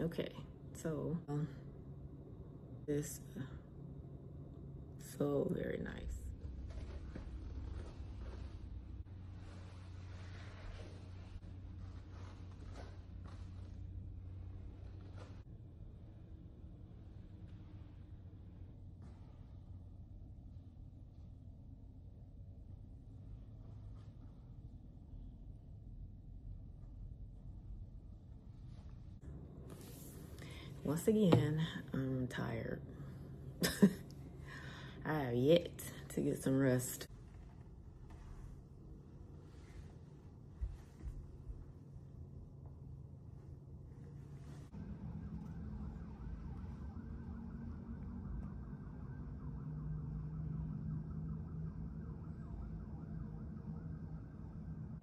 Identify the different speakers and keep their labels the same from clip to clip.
Speaker 1: Okay, so this so very nice. Once again, I'm tired. I have yet to get some rest.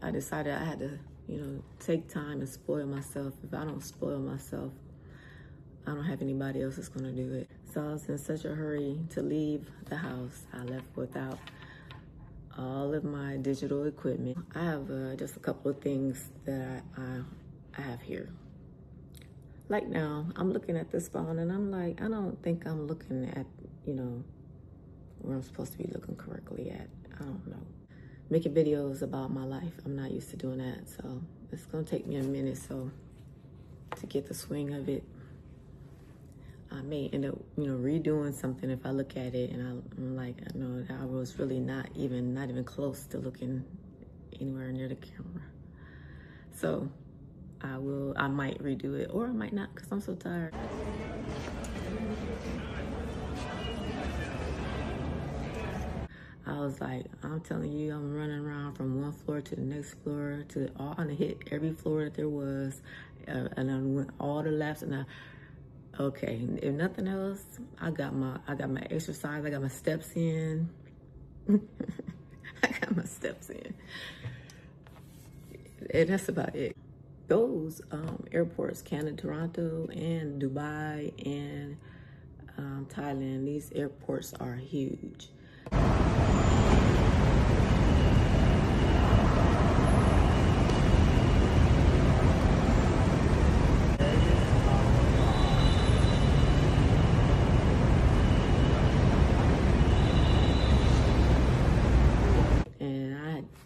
Speaker 1: I decided I had to, take time and spoil myself. If I don't spoil myself, I don't have anybody else that's gonna do it. So I was in such a hurry to leave the house. I left without all of my digital equipment. I have just a couple of things that I have here. Like now, I'm looking at this phone and I'm like, I don't think I'm looking at, where I'm supposed to be looking correctly at. I don't know. Making videos about my life, I'm not used to doing that. So it's gonna take me a minute to get the swing of it. I may end up, redoing something if I look at it and I'm like, no, I was really not even close to looking anywhere near the camera. So I might redo it or I might not because I'm so tired. I was like, I'm telling you, I'm running around from one floor to the next floor I hit every floor that there was, and I went all the laps. And okay, if nothing else, I got my exercise. I got my steps in. I got my steps in, and that's about it. Those airports, Canada, Toronto, and Dubai, and Thailand. These airports are huge.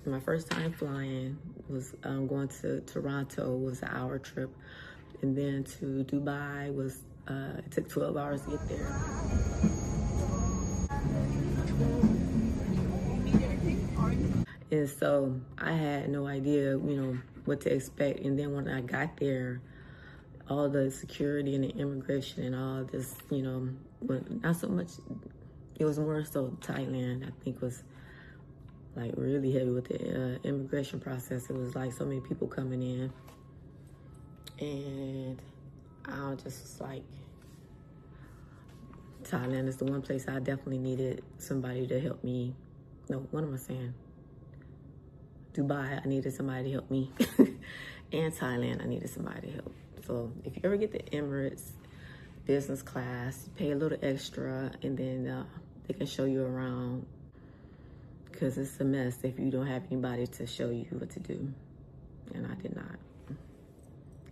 Speaker 1: My first time flying was going to Toronto was an hour trip, and then to Dubai was it took 12 hours to get there. And so I had no idea, what to expect. And then when I got there, all the security and the immigration and all this, not so much. It was more so Thailand, I think, was like really heavy with the immigration process. It was like so many people coming in, and I just was like, Thailand is the one place I definitely needed somebody to help me. No, what am I saying? Dubai, I needed somebody to help me. And Thailand, I needed somebody to help. So if you ever get the Emirates business class, pay a little extra, and then they can show you around, because it's a mess if you don't have anybody to show you what to do. And I did not.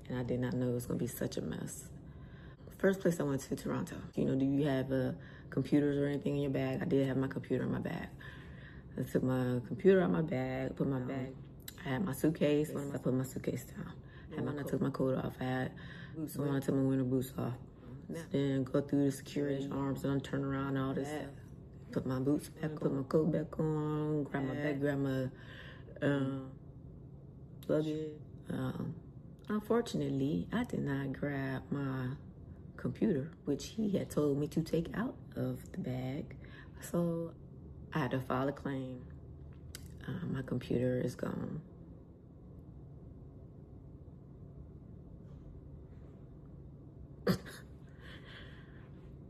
Speaker 1: And I did not know it was gonna be such a mess. First place I went to, Toronto. Do you have computers or anything in your bag? I did have my computer in my bag. I took my computer out my bag, put my bag. I had my suitcase. I put my suitcase down. I took my coat off. I took my winter boots off. Then go through the security arms and turn around and all this stuff. Put my boots back, put my coat back on, grab my bag, grab my luggage. Unfortunately, I did not grab my computer, which he had told me to take out of the bag. So I had to file a claim. My computer is gone.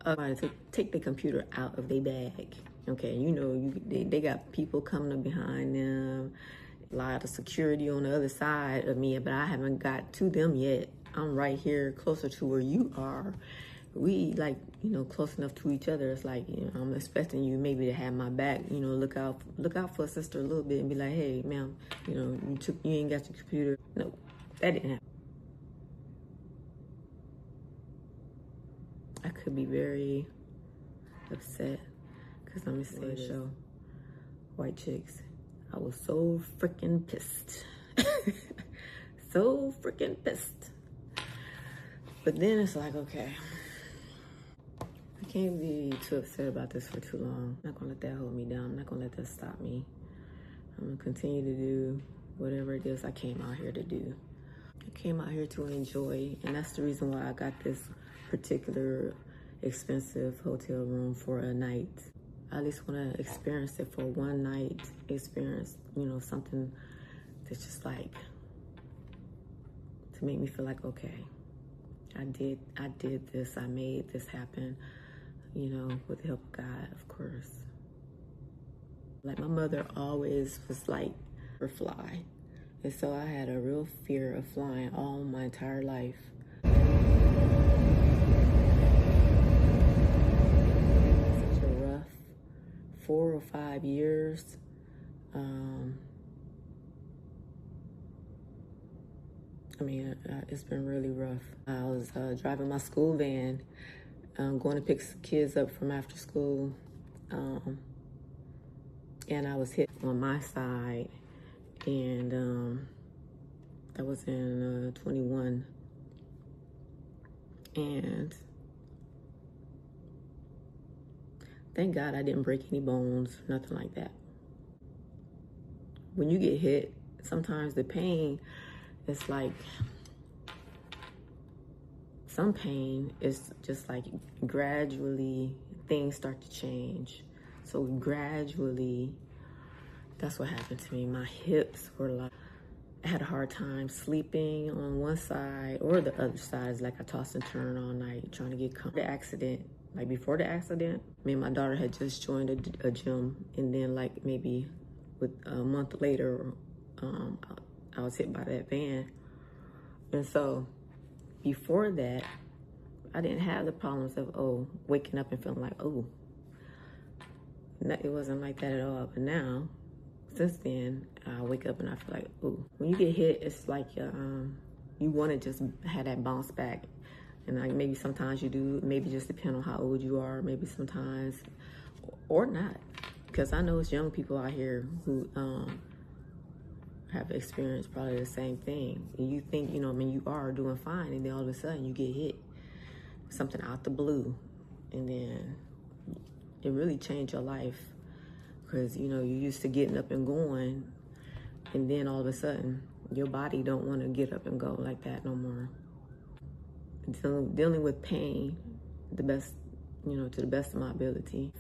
Speaker 1: To take the computer out of their bag. Okay, they got people coming up behind them, a lot of security on the other side of me, but I haven't got to them yet. I'm right here closer to where you are. We close enough to each other. It's like, I'm expecting you maybe to have my back, look out for a sister a little bit and be like, hey, ma'am, you ain't got your computer. No, that didn't happen. could be very upset because I'm missing the show. White Chicks. I was so freaking pissed. So freaking pissed. But then it's like, okay, I can't be too upset about this for too long. I'm not gonna let that hold me down. I'm not gonna let that stop me. I'm gonna continue to do whatever it is I came out here to do. I came out here to enjoy, and that's the reason why I got this particular expensive hotel room for a night. I at least want to experience it for one night, experience, you know, something that's just like, to make me feel like, okay, I did this, I made this happen, you know, with the help of God, of course. Like my mother always was like, or fly. And so I had a real fear of flying all my entire life. Such a rough 4 or 5 years. I mean, it's been really rough. I was driving my school van, going to pick kids up from after school. And I was hit on my side. And that was in 21. And thank God I didn't break any bones, nothing like that. When you get hit, sometimes the pain is like, some pain is just like gradually things start to change. So gradually, that's what happened to me. My hips were like, I had a hard time sleeping on one side or the other side. It's like I tossed and turned all night trying to get comfortable. The accident, like before the accident, me and my daughter had just joined a gym, and then like maybe with a month later, I was hit by that van. And so before that, I didn't have the problems of, waking up and feeling like, it wasn't like that at all. But now, since then, I wake up and I feel like, when you get hit, it's like you want to just have that bounce back. And like maybe sometimes you do, maybe just depend on how old you are, maybe sometimes, or not. Because I know it's young people out here who have experienced probably the same thing. And you think, you are doing fine, and then all of a sudden you get hit. Something out the blue. And then it really changed your life. Because, you're used to getting up and going, and then all of a sudden, your body don't want to get up and go like that no more. Dealing with pain, to the best of my ability.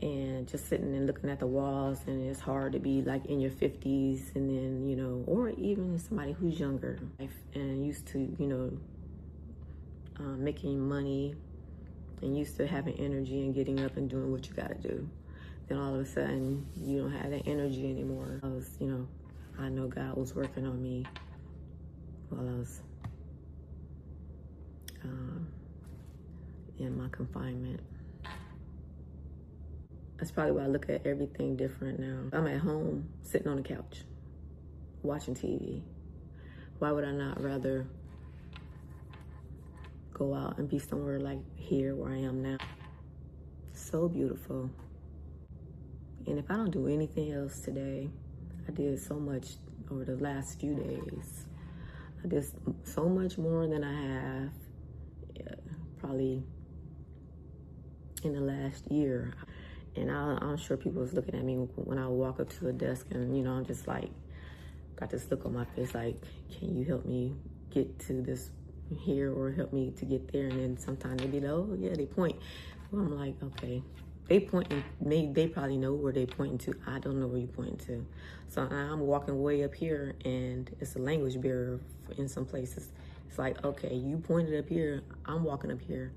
Speaker 1: And just sitting and looking at the walls, and it's hard to be like in your 50s, and then, or even somebody who's younger and used to, making money, and used to having energy and getting up and doing what you gotta do. Then all of a sudden, you don't have that energy anymore. I know God was working on me while I was in my confinement. That's probably why I look at everything different now. I'm at home, sitting on the couch, watching TV. Why would I not rather go out and be somewhere like here where I am now? So beautiful. And if I don't do anything else today, I did so much over the last few days. I did so much more than I have probably in the last year. And I'm sure people was looking at me when I walk up to a desk, and I'm just like, got this look on my face like, can you help me get to this here, or help me to get there? And then sometimes they be like, they point. Well, I'm like, okay, they point, and maybe they probably know where they pointing to. I don't know where you pointing to. So I'm walking way up here, and it's a language barrier in some places. It's like, okay, you pointed up here, I'm walking up here,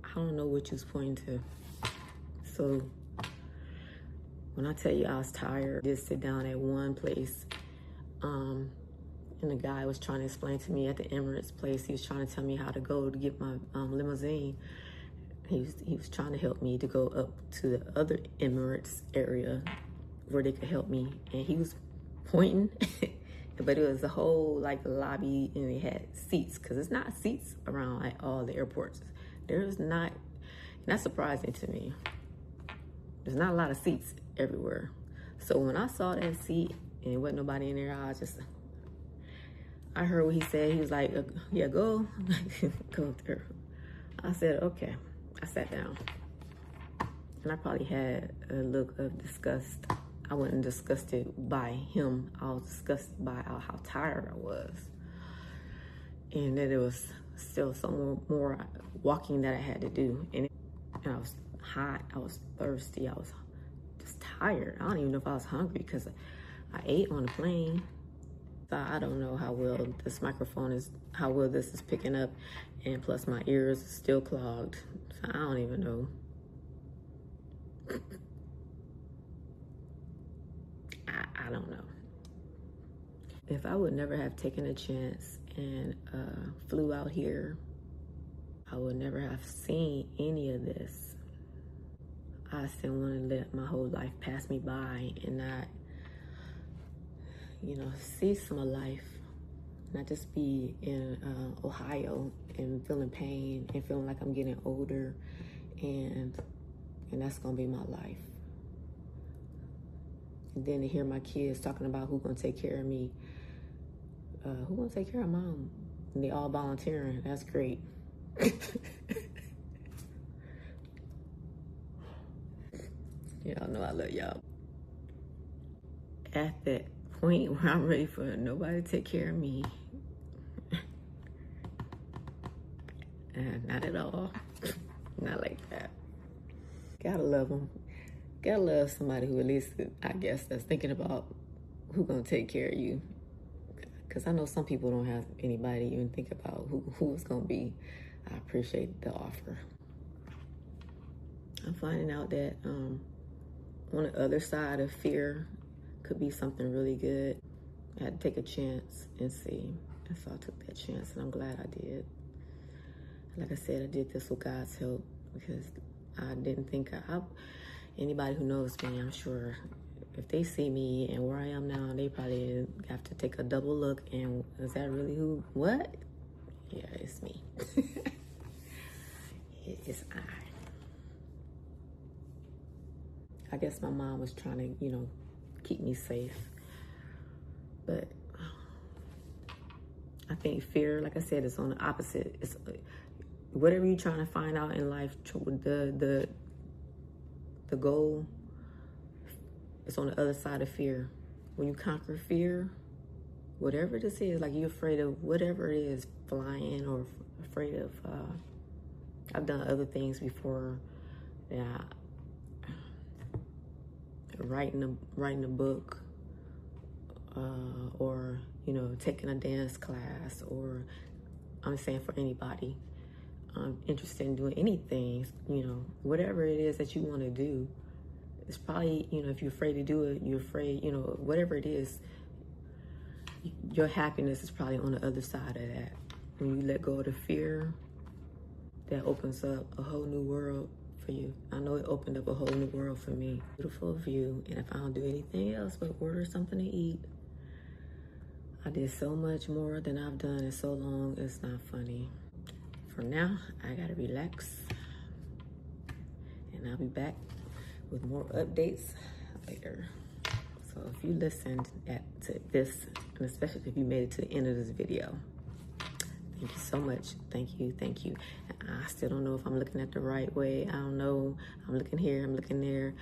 Speaker 1: I don't know what you was pointing to. So when I tell you I was tired, I just sit down at one place, and the guy was trying to explain to me at the Emirates place. He was trying to tell me how to go to get my limousine. He was trying to help me to go up to the other Emirates area where they could help me. And he was pointing but it was a whole like lobby, and it had seats, because it's not seats around like all the airports. There's not, and that's surprising to me. There's not a lot of seats everywhere. So when I saw that seat and there wasn't nobody in there, I heard what he said. He was like, yeah, go go there. I said, okay. I sat down, and I probably had a look of disgust. I wasn't disgusted by him. I was disgusted by how tired I was, and that it was still some more walking that I had to do. And I was hot. I was thirsty. I was just tired. I don't even know if I was hungry, because I ate on the plane. So I don't know how well this microphone is, how well this is picking up, and plus my ears are still clogged. So I don't even know. I don't know. If I would never have taken a chance and flew out here, I would never have seen any of this. I still want to let my whole life pass me by and not, see some of life. Not just be in Ohio and feeling pain and feeling like I'm getting older, and that's gonna be my life. And then to hear my kids talking about who's gonna take care of me, who gonna take care of mom? And they all volunteering. That's great. Y'all know I love y'all. At that point where I'm ready for nobody to take care of me. Not at all. Not like that. Gotta love them. Gotta love somebody who at least, I guess, that's thinking about who's gonna take care of you. Because I know some people don't have anybody to even think about who it's gonna be. I appreciate the offer. I'm finding out that on the other side of fear could be something really good. I had to take a chance and see. And so I took that chance, and I'm glad I did. Like I said, I did this with God's help, because I didn't think anybody who knows me, I'm sure if they see me and where I am now, they probably have to take a double look. And is that really what? Yeah, it's me. It is I guess my mom was trying to, keep me safe. But I think fear, like I said, is on the opposite. It's whatever you're trying to find out in life, the goal is on the other side of fear. When you conquer fear, whatever this is, like you're afraid of whatever it is, flying, or afraid of, I've done other things before. Yeah, writing a book, or taking a dance class, or I'm saying for anybody interested in doing anything, whatever it is that you want to do. It's probably, if you're afraid to do it, you're afraid, whatever it is, your happiness is probably on the other side of that. When you let go of the fear, that opens up a whole new world for you. I know it opened up a whole new world for me. Beautiful view. And if I don't do anything else but order something to eat, I did so much more than I've done in so long, it's not funny. For now, I gotta relax. And I'll be back with more updates later. So if you listened to this, and especially if you made it to the end of this video, thank you so much. Thank you. I still don't know if I'm looking at the right way. I don't know. I'm looking here, I'm looking there.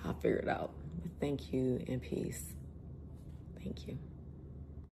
Speaker 1: I'll figure it out. But thank you, and peace. Thank you.